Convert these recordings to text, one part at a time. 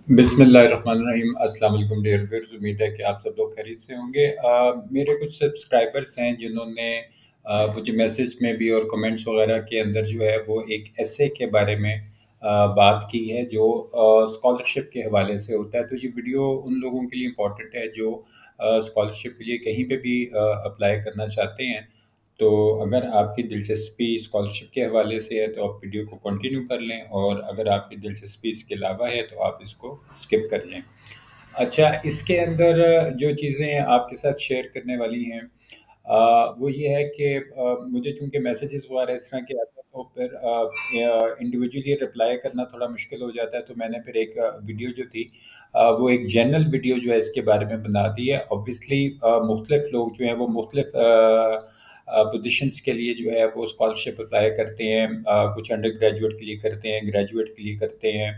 बिस्मिल्लाहिर्रहमानिर्रहीम। अस्सलाम वालेकुम डियर व्यूअर्स, उम्मीद है कि आप सब लोग खैरियत से होंगे। मेरे कुछ सब्सक्राइबर्स हैं जिन्होंने मुझे मैसेज में भी और कमेंट्स वगैरह के अंदर जो है वो एक एसे के बारे में बात की है जो स्कॉलरशिप के हवाले से होता है। तो ये वीडियो उन लोगों के लिए इम्पोर्टेंट है जो स्कॉलरशिप के लिए कहीं पे भी अप्लाई करना चाहते हैं। तो अगर आपकी दिलचस्पी स्कॉलरशिप के हवाले से है तो आप वीडियो को कंटिन्यू कर लें, और अगर आपकी दिलचस्पी इसके अलावा है तो आप इसको स्किप कर लें। अच्छा, इसके अंदर जो चीज़ें आपके साथ शेयर करने वाली हैं वो ये है कि मुझे चूँकि मैसेजेस वगैरह इस तरह के आते हैं तो फिर इंडिविजुअली रिप्लाई करना थोड़ा मुश्किल हो जाता है। तो मैंने फिर एक वीडियो जो थी वो एक जनरल वीडियो जो है इसके बारे में बना दी है। ऑब्वियसली मुख्तलिफ लोग जो हैं वो मुख्तलिफ पोजीशंस के लिए जो है वो स्कॉलरशिप अप्लाई करते हैं। कुछ अंडर ग्रेजुएट के लिए करते हैं, ग्रेजुएट के लिए करते हैं,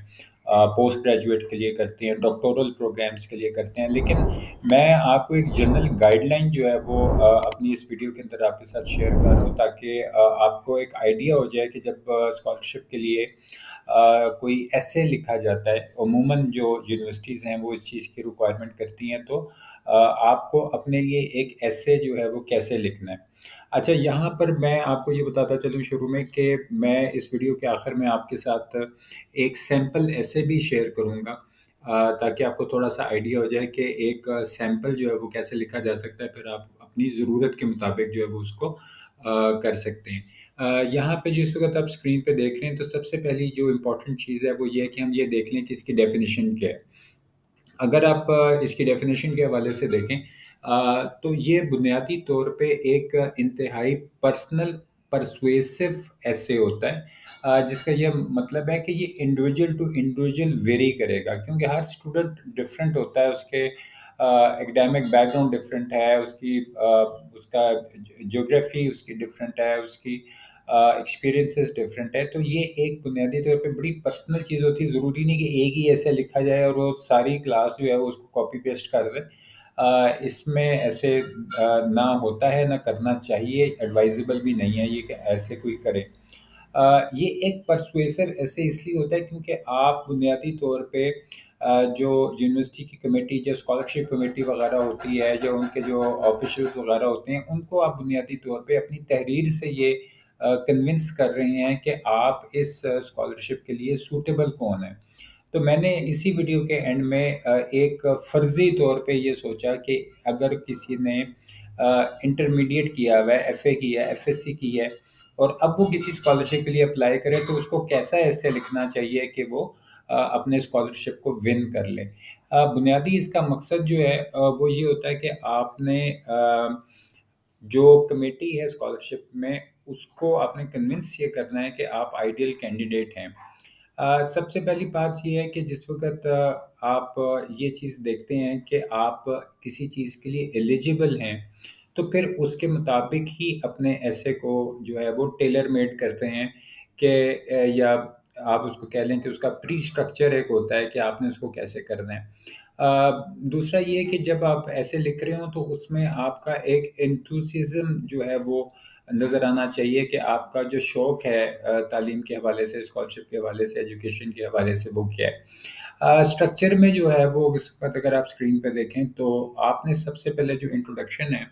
पोस्ट ग्रेजुएट के लिए करते हैं, डॉक्टोरल प्रोग्राम्स के लिए करते हैं। लेकिन मैं आपको एक जनरल गाइडलाइन जो है वो अपनी इस वीडियो के अंदर आपके साथ शेयर कर रहा हूँ, ताकि आपको एक आइडिया हो जाए कि जब स्कॉलरशिप के लिए कोई ऐसे लिखा जाता है, अमूमन जो यूनिवर्सिटीज़ हैं वो इस चीज़ की रिक्वायरमेंट करती हैं, तो आपको अपने लिए एक ऐसे जो है वो कैसे लिखना है। अच्छा, यहाँ पर मैं आपको ये बताता चलूँ शुरू में कि मैं इस वीडियो के आखिर में आपके साथ एक सैंपल ऐसे भी शेयर करूँगा, ताकि आपको थोड़ा-सा आइडिया हो जाए कि एक सैंपल जो है वो कैसे लिखा जा सकता है, फिर आप अपनी ज़रूरत के मुताबिक जो है वो उसको कर सकते हैं। यहाँ पे जिस वक़्त आप स्क्रीन पे देख रहे हैं, तो सबसे पहली जो इम्पोर्टेंट चीज़ है वो ये है कि हम ये देख लें कि इसकी डेफ़िनिशन क्या है। अगर आप इसकी डेफ़िनिशन के हवाले से देखें, तो ये बुनियादी तौर पे एक इंतहाई पर्सनल पर्सुएसिव एसे होता है, जिसका ये मतलब है कि ये इंडिविजुअल टू इंडिविजुअल वेरी करेगा, क्योंकि हर स्टूडेंट डिफरेंट होता है, उसके एकेडमिक बैकग्राउंड डिफरेंट है, उसका ज्योग्राफी उसकी डिफरेंट है, उसकी एक्सपीरियंसेस डिफरेंट है। तो ये एक बुनियादी तौर पे बड़ी पर्सनल चीज़ होती है। ज़रूरी नहीं कि एक ही ऐसे लिखा जाए और वो सारी क्लास जो है वो उसको कॉपी पेस्ट कर दे। इसमें ऐसे ना होता है, ना करना चाहिए, एडवाइजेबल भी नहीं है ये कि ऐसे कोई करे। ये एक परसुएसिव ऐसे इसलिए होता है क्योंकि आप बुनियादी तौर पे जो यूनिवर्सिटी की कमेटी, जो स्कॉलरशिप कमेटी वगैरह होती है, जो उनके जो ऑफिशियल्स वगैरह होते हैं, उनको आप बुनियादी तौर पे अपनी तहरीर से ये कन्विंस कर रहे हैं कि आप इस स्कॉलरशिप के लिए सूटेबल कौन है। तो मैंने इसी वीडियो के एंड में एक फ़र्ज़ी तौर पे ये सोचा कि अगर किसी ने इंटरमीडिएट किया हुआ है, एफ़ए किया है, एफ़एससी की है, और अब वो किसी स्कॉलरशिप के लिए अप्लाई करे, तो उसको कैसा ऐसे लिखना चाहिए कि वो अपने स्कॉलरशिप को विन कर ले। बुनियादी इसका मकसद जो है वो ये होता है कि आपने जो कमेटी है स्कॉलरशिप में, उसको आपने कन्विंस ये करना है कि आप आइडियल कैंडिडेट हैं। सबसे पहली बात ये है कि जिस वक़्त आप ये चीज़ देखते हैं कि आप किसी चीज़ के लिए एलिजिबल हैं, तो फिर उसके मुताबिक ही अपने एसे को जो है वो टेलर मेड करते हैं कि या आप उसको कह लें कि उसका प्री स्ट्रक्चर एक होता है कि आपने उसको कैसे करना है। दूसरा ये है कि जब आप ऐसे लिख रहे हो तो उसमें आपका एक एंथुसियाज़्म जो है वो नज़र आना चाहिए कि आपका जो शौक़ है तालीम के हवाले से, स्कॉलरशिप के हवाले से, एजुकेशन के हवाले से, वो क्या है। स्ट्रक्चर में जो है वो इस वक़्त अगर आप स्क्रीन पे देखें तो आपने सबसे पहले जो इंट्रोडक्शन है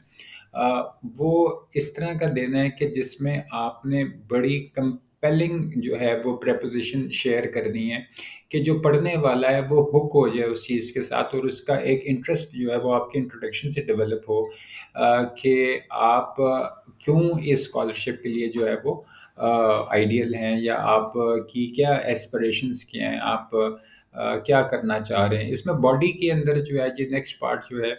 वो इस तरह का देना है कि जिसमें आपने बड़ी कंपेलिंग जो है वो प्रेपोज़िशन शेयर करनी है कि जो पढ़ने वाला है वो हुक हो जाए उस चीज़ के साथ, और उसका एक इंटरेस्ट जो है वो आपके इंट्रोडक्शन से डेवलप हो, कि आप क्यों इस स्कॉलरशिप के लिए जो है वो आइडियल हैं, या आप की क्या एस्पिरेशंस क्या हैं, आप क्या करना चाह रहे हैं। इसमें बॉडी के अंदर जो है जी नेक्स्ट पार्ट जो है,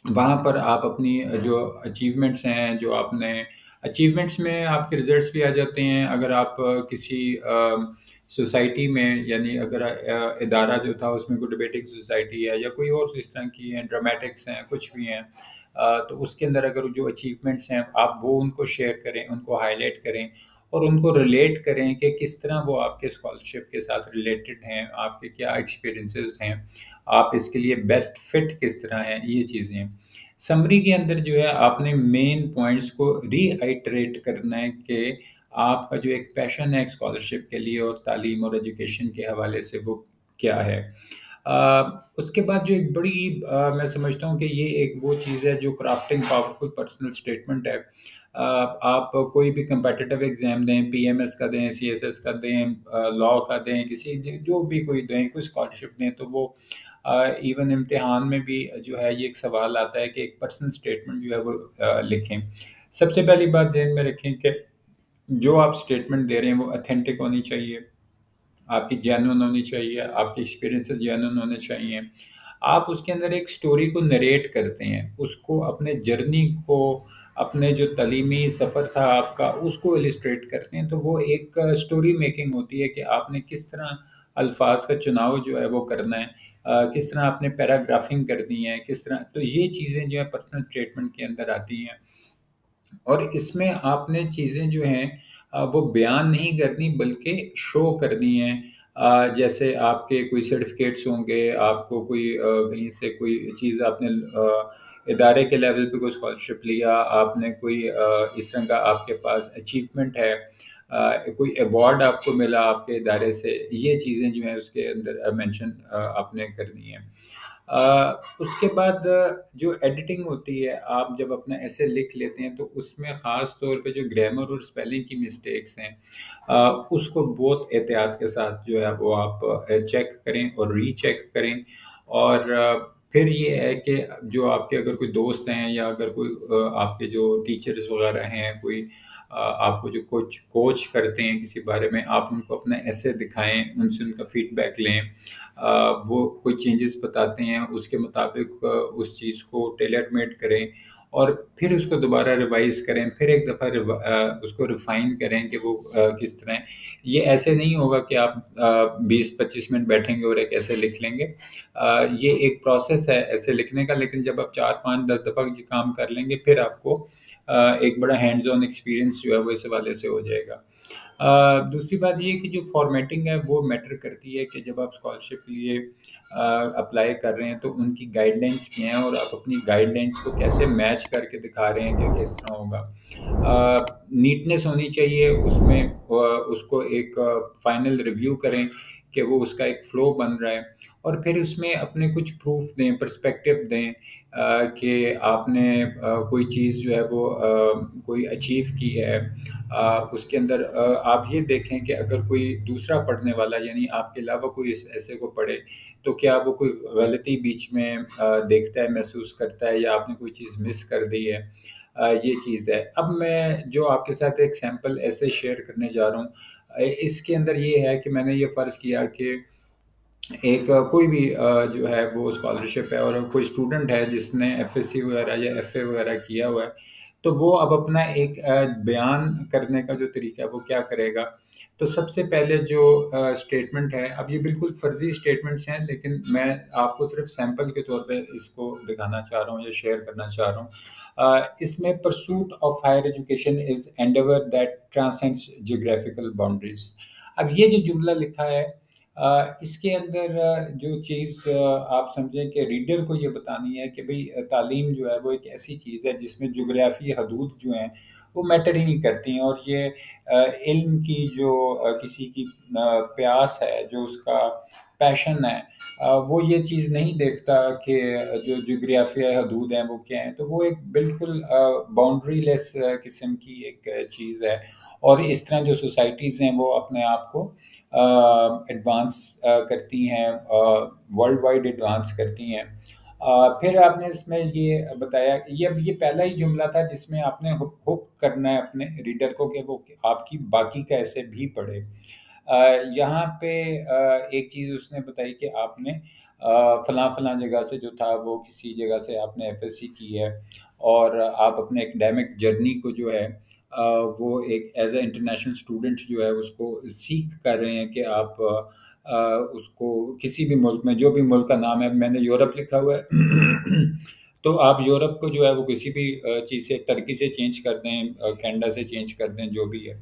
वहाँ पर आप अपनी जो अचीवमेंट्स हैं, जो आपने अचीवमेंट्स में आपके रिज़ल्ट्स भी आ जाते हैं। अगर आप किसी सोसाइटी में, यानी अगर इदारा जो था उसमें कोई डिबेटिंग सोसाइटी है या कोई और इस तरह की हैं, ड्रामेटिक्स हैं, कुछ भी हैं, तो उसके अंदर अगर जो अचीवमेंट्स हैं आप वो उनको शेयर करें, उनको हाईलाइट करें, और उनको रिलेट करें कि किस तरह वो आपके स्कॉलरशिप के साथ रिलेटेड हैं, आपके क्या एक्सपीरियंसेस हैं, आप इसके लिए बेस्ट फिट किस तरह हैं, ये चीज़ें हैं। समरी के अंदर जो है आपने मेन पॉइंट्स को रीआइटरेट करना है कि आपका जो एक पैशन है स्कॉलरशिप के लिए और तालीम और एजुकेशन के हवाले से, वो क्या है। उसके बाद जो एक बड़ी मैं समझता हूँ कि ये एक वो चीज़ है जो क्राफ्टिंग पावरफुल पर्सनल स्टेटमेंट है। आप कोई भी कम्पिटिटिव एग्ज़ाम दें, पीएमएस का दें, सीएसएस का दें, लॉ का दें, किसी जो भी कोई दें, कोई स्कॉलरशिप दें, तो वो इवन इम्तिहान में भी जो है ये एक सवाल आता है कि एक पर्सनल स्टेटमेंट जो है वो लिखें। सबसे पहली बात ज़हन में रखें कि जो आप स्टेटमेंट दे रहे हैं वो ऑथेंटिक होनी चाहिए, आपकी जेन्युइन होनी चाहिए, आपके एक्सपीरियंसेस जेन्युइन होने चाहिए। आप उसके अंदर एक स्टोरी को नरेट करते हैं, उसको अपने जर्नी को, अपने जो तालीमी सफ़र था आपका, उसको इलिस्ट्रेट करते हैं। तो वो एक स्टोरी मेकिंग होती है कि आपने किस तरह अल्फाज का चुनाव जो है वो करना है, किस तरह आपने पैराग्राफिंग करनी है, किस तरह, तो ये चीज़ें जो है पर्सनल स्टेटमेंट के अंदर आती हैं। और इसमें आपने चीज़ें जो हैं वो बयान नहीं करनी बल्कि शो करनी है। जैसे आपके कोई सर्टिफ़िकेट्स होंगे, आपको कोई कहीं से कोई चीज़ आपने इदारे के लेवल पे कोई स्कॉलरशिप लिया, आपने कोई इस तरह का आपके पास अचीवमेंट है, कोई अवार्ड आपको मिला आपके इदारे से, ये चीज़ें जो हैं उसके अंदर मेंशन आपने करनी है। उसके बाद जो एडिटिंग होती है, आप जब अपना ऐसे लिख लेते हैं तो उसमें ख़ास तौर पे जो ग्रामर और स्पेलिंग की मिस्टेक्स हैं, उसको बहुत एहतियात के साथ जो है वो आप चेक करें और रीचेक करें। और फिर ये है कि जो आपके अगर कोई दोस्त हैं या अगर कोई आपके जो टीचर्स वगैरह हैं, कोई आपको जो कोच कोच करते हैं किसी बारे में, आप उनको अपना ऐसे दिखाएँ, उनसे उनका फीडबैक लें। वो कोई चेंजेस बताते हैं, उसके मुताबिक उस चीज़ को टेलर मेड करें और फिर उसको दोबारा रिवाइज़ करें, फिर एक दफ़ा उसको रिफ़ाइन करें कि वो किस तरह है। ये ऐसे नहीं होगा कि आप 20-25 मिनट बैठेंगे और एक ऐसे लिख लेंगे। ये एक प्रोसेस है ऐसे लिखने का, लेकिन जब आप 4, 5, 10 दफ़ा ये काम कर लेंगे, फिर आपको एक बड़ा हैंड्स ऑन एक्सपीरियंस जो है वो इस हवाले से हो जाएगा। दूसरी बात ये है कि जो फ़ॉर्मेटिंग है वो मैटर करती है कि जब आप स्कॉलरशिप के लिए अप्लाई कर रहे हैं तो उनकी गाइडलाइंस क्या हैं और आप अपनी गाइडलाइंस को कैसे मैच करके दिखा रहे हैं कि किस तरह होगा। नीटनेस होनी चाहिए उसमें, उसको एक फाइनल रिव्यू करें कि वो उसका एक फ़्लो बन रहा है और फिर उसमें अपने कुछ प्रूफ़ दें, पर्सपेक्टिव दें कि आपने कोई चीज़ जो है वो कोई अचीव की है। उसके अंदर आप ये देखें कि अगर कोई दूसरा पढ़ने वाला यानी आपके अलावा कोई इस ऐसे को पढ़े, तो क्या वो कोई गलती बीच में देखता है, महसूस करता है या आपने कोई चीज़ मिस कर दी है। ये चीज़ है। अब मैं जो आपके साथ एक सैंपल ऐसे शेयर करने जा रहा हूँ, इसके अंदर ये है कि मैंने ये फ़र्ज़ किया कि एक कोई भी जो है वो स्कॉलरशिप है और कोई स्टूडेंट है जिसने एफएससी वगैरह या एफए वगैरह किया हुआ है, तो वो अब अपना एक बयान करने का जो तरीका है वो क्या करेगा। तो सबसे पहले जो स्टेटमेंट है, अब ये बिल्कुल फर्जी स्टेटमेंट्स हैं लेकिन मैं आपको सिर्फ सैंपल के तौर पे इसको दिखाना चाह रहा हूँ या शेयर करना चाह रहा हूँ। इसमें pursuit of higher education is endeavour that transcends geographical boundaries. अब ये जो जुमला लिखा है, इसके अंदर जो चीज़ आप समझें कि रीडर को ये बतानी है कि भई तालीम जो है वो एक ऐसी चीज़ है जिसमें जोग्राफ़ी हदूद जो हैं वो मैटर ही नहीं करती हैं। और ये इल्म की जो किसी की प्यास है, जो उसका पैशन है, वो ये चीज़ नहीं देखता कि जो जोग्राफ़ियाई हदूद हैं वो क्या हैं। तो वो एक बिल्कुल बाउंड्री लेस किस्म की एक चीज़ है। और इस तरह जो सोसाइटीज़ हैं वो अपने आप को एडवांस करती हैं, वर्ल्ड वाइड एडवांस करती हैं। फिर आपने इसमें ये बताया, ये अब ये पहला ही जुमला था जिसमें आपने हुक हुक करना है अपने रीडर को कि वो आपकी बाकी का ऐसे भी पढ़े। यहाँ पे एक चीज़ उसने बताई कि आपने फलां-फलां जगह से जो था वो किसी जगह से आपने एफएससी की है और आप अपने एकेडमिक जर्नी को जो है वो एक एज़ अ इंटरनेशनल स्टूडेंट जो है उसको सीक कर रहे हैं कि आप उसको किसी भी मुल्क में, जो भी मुल्क का नाम है, मैंने यूरोप लिखा हुआ है तो आप यूरोप को जो है वो किसी भी चीज़ से, टर्की से चेंज कर दें, कनाडा से चेंज कर दें, जो भी है।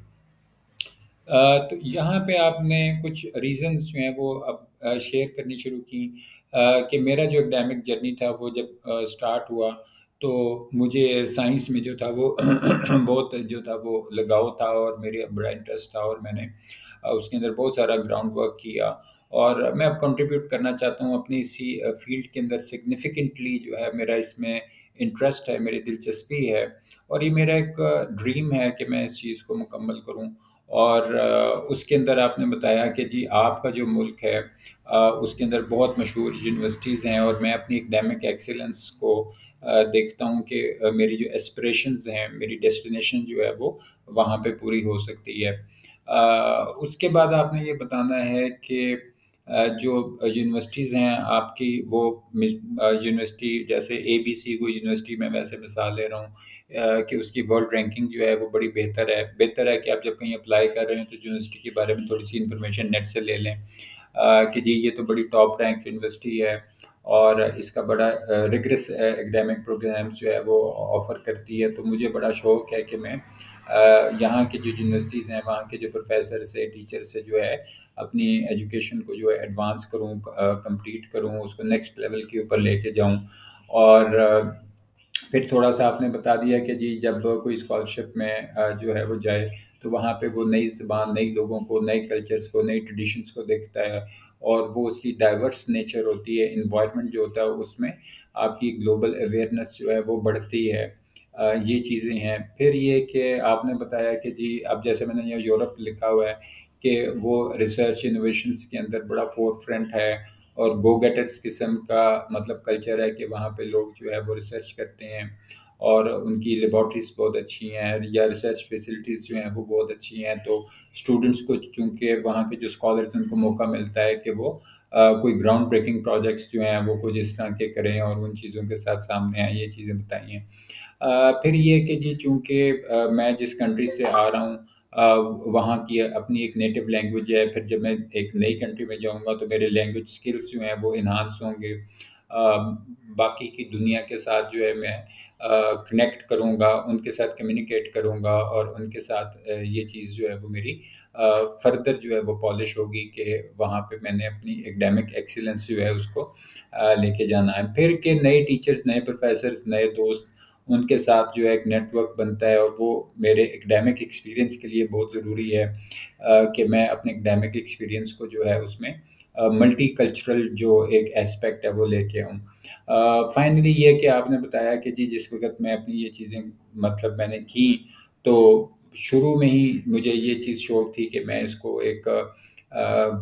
तो यहाँ पे आपने कुछ रीज़न्स जो हैं वो अब शेयर करनी शुरू की कि मेरा जो एकेडमिक जर्नी था वो जब स्टार्ट हुआ, तो मुझे साइंस में जो था वो बहुत जो था वो लगाव था और मेरे बड़ा इंटरेस्ट था और मैंने उसके अंदर बहुत सारा ग्राउंड वर्क किया और मैं अब कंट्रीब्यूट करना चाहता हूँ अपनी इसी फील्ड के अंदर सिग्निफिकेंटली जो है मेरा इसमें इंटरेस्ट है, मेरी दिलचस्पी है और ये मेरा एक ड्रीम है कि मैं इस चीज़ को मुकम्मल करूँ। और उसके अंदर आपने बताया कि जी आपका जो मुल्क है उसके अंदर बहुत मशहूर यूनिवर्सिटीज़ हैं और मैं अपनी एकेडमिक एक्सीलेंस को देखता हूँ कि मेरी जो एस्पिरेशंस हैं, मेरी डेस्टिनेशन जो है वो वहाँ पे पूरी हो सकती है। उसके बाद आपने ये बताना है कि जो यूनिवर्सिटीज़ हैं आपकी वो यूनिवर्सिटी जैसे एबीसी को यूनिवर्सिटी मैं वैसे मिसाल ले रहा हूँ कि उसकी वर्ल्ड रैंकिंग जो है वो बड़ी बेहतर है कि आप जब कहीं अप्लाई कर रहे हैं तो यूनिवर्सिटी के बारे में थोड़ी सी इन्फॉर्मेशन नेट से ले लें कि जी ये तो बड़ी टॉप रैंक यूनिवर्सिटी है और इसका बड़ा रिगरस एकेडमिक प्रोग्राम्स जो है वो ऑफ़र करती है। तो मुझे बड़ा शौक़ है कि मैं यहाँ की जो यूनिवर्सिटीज़ हैं, वहाँ के जो प्रोफ़ेसर से, टीचर से जो है अपनी एजुकेशन को जो है एडवांस करूँ, कंप्लीट करूँ, उसको नेक्स्ट लेवल के ऊपर लेके जाऊँ। और फिर थोड़ा-सा आपने बता दिया कि जी जब कोई स्कॉलरशिप में जो है वो जाए, तो वहाँ पे वो नई ज़ुबान, नई लोगों को, नए कल्चर्स को, नई ट्रेडिशंस को देखता है और वो उसकी डाइवर्स नेचर होती है, एनवायरनमेंट जो होता है उसमें आपकी ग्लोबल अवेयरनेस जो है वो बढ़ती है। ये चीज़ें हैं। फिर ये कि आपने बताया कि जी अब जैसे मैंने यहाँ यूरोप लिखा हुआ है कि वो रिसर्च इनोवेशंस के अंदर बड़ा फ़ोरफ्रंट है और गो गेटर्स किस्म का मतलब कल्चर है कि वहाँ पे लोग जो है वो रिसर्च करते हैं और उनकी लेबॉर्ट्रीज़ बहुत अच्छी हैं या रिसर्च फैसिलिटीज़ जो हैं वो बहुत अच्छी हैं। तो स्टूडेंट्स को चूँकि वहाँ के जो स्कॉलर्स हैं उनको मौका मिलता है कि वो कोई ग्राउंड ब्रेकिंग प्रोजेक्ट्स जो हैं वो कुछ इस तरह के करें और उन चीज़ों के साथ सामने आएँ, ये चीज़ें बताई हैं। फिर ये कि जी चूँकि मैं जिस कंट्री से आ रहा हूँ वहाँ की अपनी एक नेटिव लैंग्वेज है, फिर जब मैं एक नई कंट्री में जाऊँगा तो मेरे लैंग्वेज स्किल्स जो हैं वो एनहांस होंगे। बाकी की दुनिया के साथ जो है मैं कनेक्ट करूँगा, उनके साथ कम्युनिकेट करूँगा और उनके साथ ये चीज़ जो है वो मेरी फर्दर जो है वो पॉलिश होगी कि वहाँ पे मैंने अपनी एकेडमिक एक्सीलेंस जो है उसको लेके जाना है। फिर के नए टीचर्स, नए प्रोफ़ेसर्स, नए दोस्त उनके साथ जो है एक नेटवर्क बनता है और वो मेरे एकेडमिक एक्सपीरियंस के लिए बहुत ज़रूरी है कि मैं अपने एकेडमिक एक्सपीरियंस को जो है उसमें मल्टीकल्चरल जो एक एस्पेक्ट है वो लेके आऊँ। फाइनली ये कि आपने बताया कि जी जिस वक़्त मैं अपनी ये चीज़ें मतलब मैंने की, तो शुरू में ही मुझे ये चीज़ शौक थी कि मैं इसको एक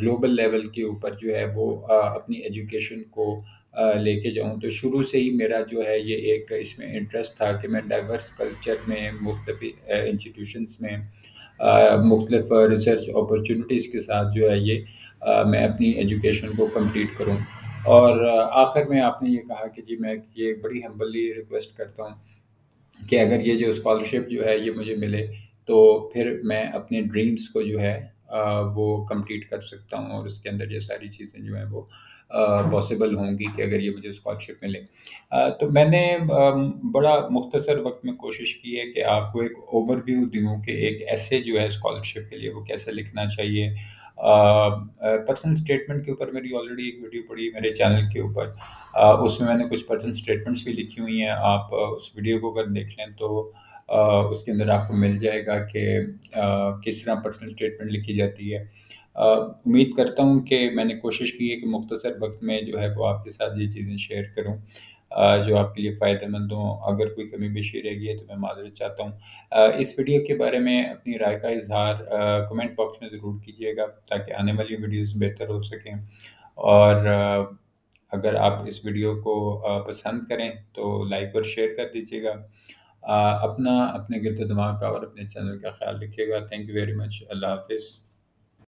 ग्लोबल लेवल के ऊपर जो है वो अपनी एजुकेशन को लेके जाऊँ। तो शुरू से ही मेरा जो है ये एक इसमें इंटरेस्ट था कि मैं डाइवर्स कल्चर में मुख्तलिफ़ इंस्टीट्यूशंस में मुख्तलिफ़ रिसर्च अपॉर्च्युनिटीज़ के साथ जो है ये मैं अपनी एजुकेशन को कंप्लीट करूँ। और आखिर में आपने ये कहा कि जी मैं ये बड़ी हम्बली रिक्वेस्ट करता हूँ कि अगर ये जो स्कॉलरशिप जो है ये मुझे मिले, तो फिर मैं अपने ड्रीम्स को जो है वो कंप्लीट कर सकता हूँ और उसके अंदर ये सारी चीज़ें जो हैं वो पॉसिबल होंगी कि अगर ये मुझे स्कॉलरशिप मिले। तो मैंने बड़ा मुख्तसर वक़्त में कोशिश की है कि आपको एक ओवरव्यू दूँ कि एक एसे जो है स्कॉलरशिप के लिए वो कैसे लिखना चाहिए। पर्सनल स्टेटमेंट के ऊपर मेरी ऑलरेडी एक वीडियो पड़ी है मेरे चैनल के ऊपर। उसमें मैंने कुछ पर्सनल स्टेटमेंट्स भी लिखी हुई हैं, आप उस वीडियो को अगर देख लें तो उसके अंदर आपको मिल जाएगा कि किस तरह पर्सनल स्टेटमेंट लिखी जाती है। उम्मीद करता हूँ कि मैंने कोशिश की है कि मुख्तसर वक़्त में जो है वो आपके साथ ये चीज़ें शेयर करूँ जो आपके लिए फ़ायदेमंद हों। अगर कोई कमी-पेशी रह गई है तो मैं माज़रत चाहता हूँ। इस वीडियो के बारे में अपनी राय का इज़हार कमेंट बॉक्स में ज़रूर कीजिएगा ताकि आने वाली वीडियोज़ बेहतर हो सकें। और अगर आप इस वीडियो को पसंद करें तो लाइक और शेयर कर दीजिएगा। अपना, अपने गिरद-दिमाग का और अपने चैनल का ख़्याल रखिएगा। Thank you very much. अल्लाह हाफ़िज़।